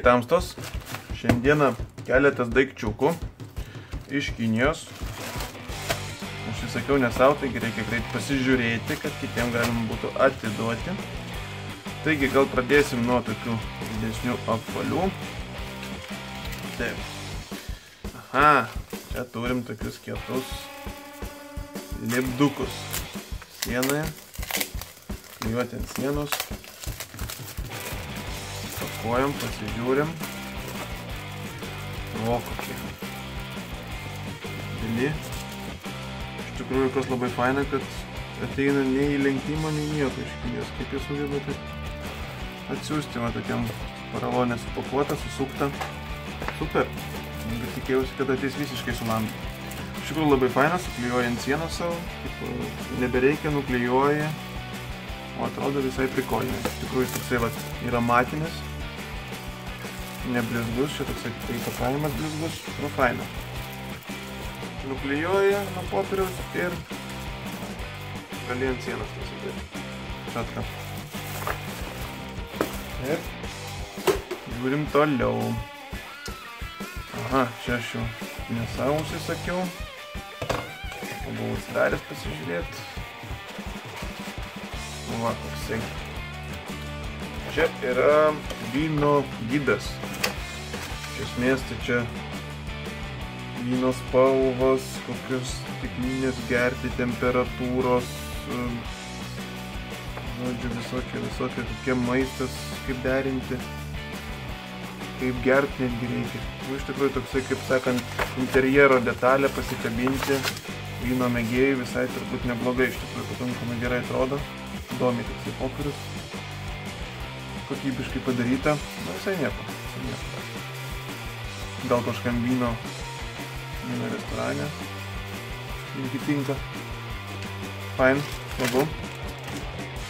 Tamstos. Šiandieną keletas daikčiukų iš Kinijos. Užsisakiau ne savo, taigi reikia greit pasižiūrėti, kad kitiem galima būtų atiduoti. Taigi gal pradėsim nuo tokių didesnių apvalių. Taip. Aha, čia turim tokius kietus lipdukus sienoje. Klijuoti ant sienos. Pakuojam, pasižiūrim. O, kokie. Dili. Iš tikrųjų, kas labai faina, kad ateina nei į lenkimą, nei nieko iš Kinijos. Kaip jie sugeba taip atsiųsti, va, tokiam paralonė supakuota, susukta. Super. Bet tikėjausi, kad ateis visiškai su lampu. Iš tikrųjų labai faina, suklijuoja ant sienos savo. Nebereikia, nuklijuoja. O atrodo visai prikolinė. Iš tikrųjų, toksai va, yra matinis. Neblizgus, čia toksai įpakavimas blizgus. Nu, faina. Nuklijuoja nuo popieriaus ir gali ant sienos pasidėti. Šatka. Ir žiūrim toliau. Aha, čia aš jau nesau užsisakiau. Buvau atsidaręs pasižiūrėti. Va, koksai. Čia yra vyno gidas. Iš esmės, tai čia vyno spalvos, kokios stiklinės gerti, temperatūros, žodžiu, visokie kokie maistas, kaip derinti, kaip gerti netgi reikia. Iš tikrųjų, toksai, kaip sakant, interjero detalė pasikabinti vyno mėgėjai visai turbūt neblogai, iš tikrųjų, pakankamai gerai atrodo. Įdomiai toksai popierius, kokybiškai padaryta, na visai nieko. Gal kažkam vyno restorane irgi tinka. Fain, smagu.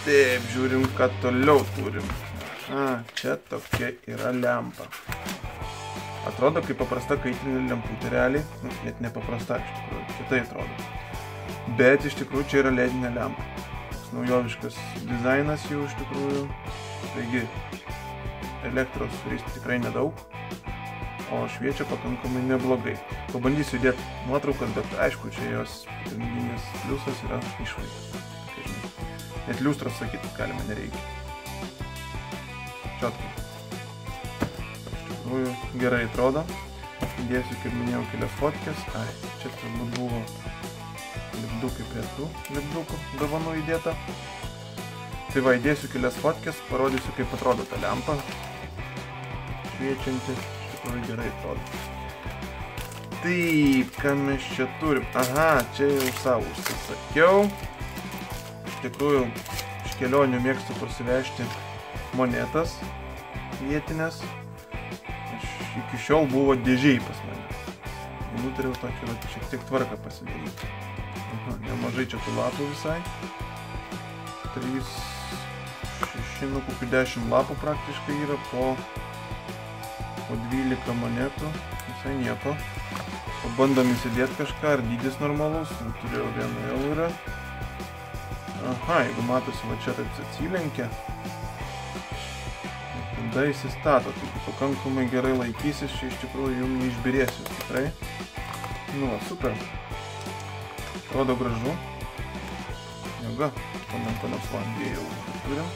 Taip, žiūrim, ką toliau turim. Čia tokia yra lempa. Atrodo kaip paprasta kaitrinė lemputė realiai. Net nepaprasta iš tikrųjų, kitai atrodo. Bet iš tikrųjų čia yra ledinė lempa. Naujoviškas dizainas jau iš tikrųjų. Taigi, elektros suristi tikrai nedaug, o šviečia pakankamai neblogai. Pabandysiu įdėti nuotraukas, bet aišku, čia jos pagrindinis pliusas yra išvaizda. Net liustras sakyti galima nereikia. Čiotkai. Iš tikrųjų gerai atrodo. Įdėsiu, kaip minėjau, kelias fotkės. Čia turbūt buvo lipdukai prie tų lipdukų dovanų įdėta. Tai va, įdėsiu kelias fotkės, parodysiu, kaip atrodo ta lempa. Šviečianti, iš tikrųjų gerai atrodo. Taip, ką mes čia turim? Aha, čia jau savo užsisakiau. Iš tikrųjų, iš kelionių mėgstu parsivežti monetas vietinės. Iki šiol buvo dėžiai pas mane. Nutariau tokį va, šiek tiek tvarką pasidaryti. Nemažai čia tų lapų visai. 10 lapų praktiškai yra po 12 monetų, visai nieko. Pabandom įsidėti kažką, ar dydis normalus, turėjau 1 eurą. Aha, jeigu matosi, va čia taip atsilenkia, tada įsistato, tai pakankamai gerai laikysis, čia iš tikrųjų jums neišbirėsis tikrai. Nu, super. Atrodo gražu. Joga, panaš langė jau turim.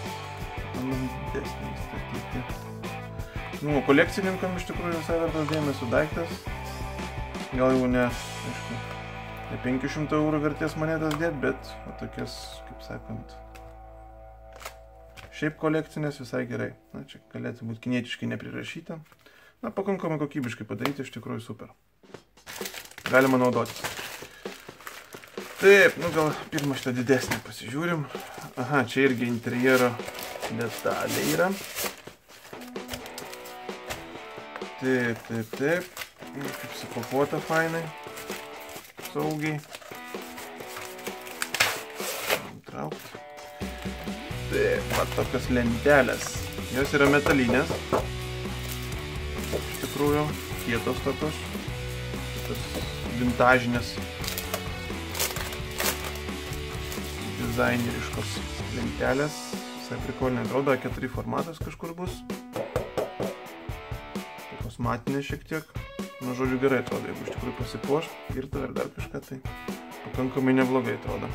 Manau, didesnį įstatyti. Nu, kolekcininkam iš tikrųjų visai vertas dėmesio daiktas. Gal jau ne, aišku, ne 500 eurų vertės monetas dėt, bet tokias, kaip sakant, šiaip kolekcinės visai gerai. Na, čia galėtų būti kinietiškai neprirašyta. Na, pakankamai kokybiškai padaryti, iš tikrųjų super. Galima naudotis. Taip, nu gal pirmą šitą didesnį pasižiūrim. Aha, čia irgi interjero detalė yra. Taip. Kaip supakuota fainai. Saugiai. Traukti. Taip, va tokios lentelės. Jos yra metalinės. Iš tikrųjų, kietos tokios. Vintažinės. Dizaineriškos lentelės, visai prikolinė atrodo, A4 formatas kažkur bus. tokios matinės šiek tiek. Nu, žodžiu, gerai atrodo, jeigu iš tikrųjų pasipuoš, irta ar dar kažką, tai pakankamai neblogai atrodo.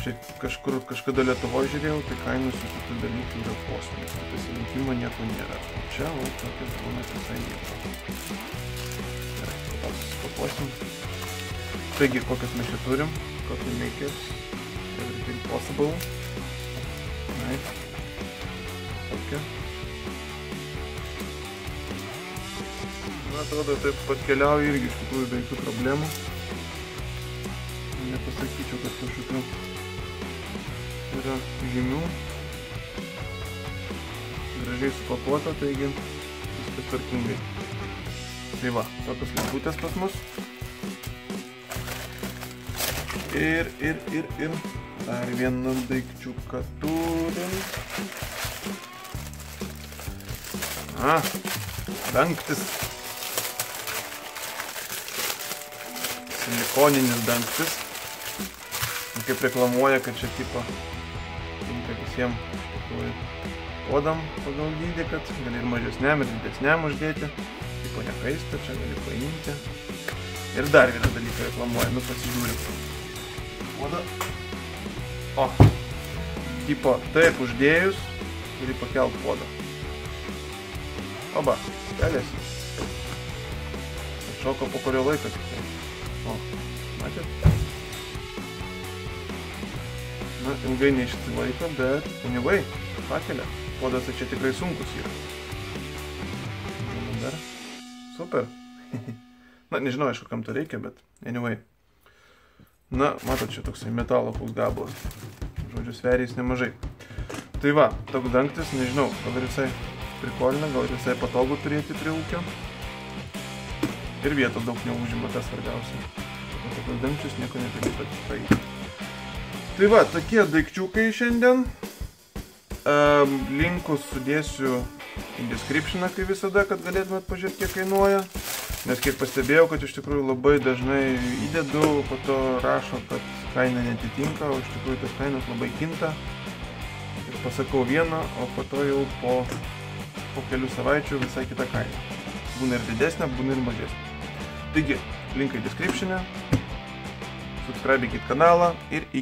Šiaip kažkada Lietuvoje žiūrėjau, tai kainos visų tų dalykų yra kosminės, o pasirinkimo nieko nėra. Čia, o tokias būna visai nieko. Gerai, papuosim. Taigi, kokias mes čia turim? Coffee makers, everything possible. Nice. Tokia. Na, atrodo, taip pat keliauja irgi iš tikrųjų be jokių problemų. Nepasakyčiau, kad kažkokių yra žymių. Gražiai supakuota, taigi viskas tvarkingai. Tai va, tokios lemputės pas mus. Ir dar vieną daikčiuką turim. Dangtis. Silikoninis dangtis. Kaip reklamuoja, kad čia tipo tinka visiems podam pagal dydį, kad gali ir mažesniam, ir didesniam uždėti. Tipo nekaista, čia gali paimti. Ir dar vieną dalyką reklamuoja, nu pasižiūrim. Podą. O, tipo taip uždėjus, turi pakelt podą. Oba, keliasi. Atšoko po kurio laiko tik tai. O, matėt? Na, ilgai neišsilaiko, bet anyway, pakelia. Podas čia tikrai sunkus yra. Dar. Super. Na, nežinau, aišku, kam to reikia, bet anyway. Na, matot, čia toksai metalo koks gabalas. Žodžiu, sverys nemažai. Tai va, toks dangtis, nežinau, gal ir visai prikolina, gal ir visai patogu turėti prie ūkio. Ir vietos daug neužima, tas svarbiausia. Tokius dangčius nieko neturėtų tikrai. Tai va, tokie daikčiukai šiandien. Linkus sudėsiu į descriptioną, kaip visada, kad galėtumėt pažiūrėti, kiek kainuoja. Nes kiek pastebėjau, kad iš tikrųjų labai dažnai įdedu, po to rašo, kad kaina netitinka, o iš tikrųjų tas kainos labai kinta. Ir pasakau vieną, o po to jau po kelių savaičių visai kita kaina. Būna ir didesnė, būna ir mažesnė. Taigi, linkai description'e, subscribekit kanalą ir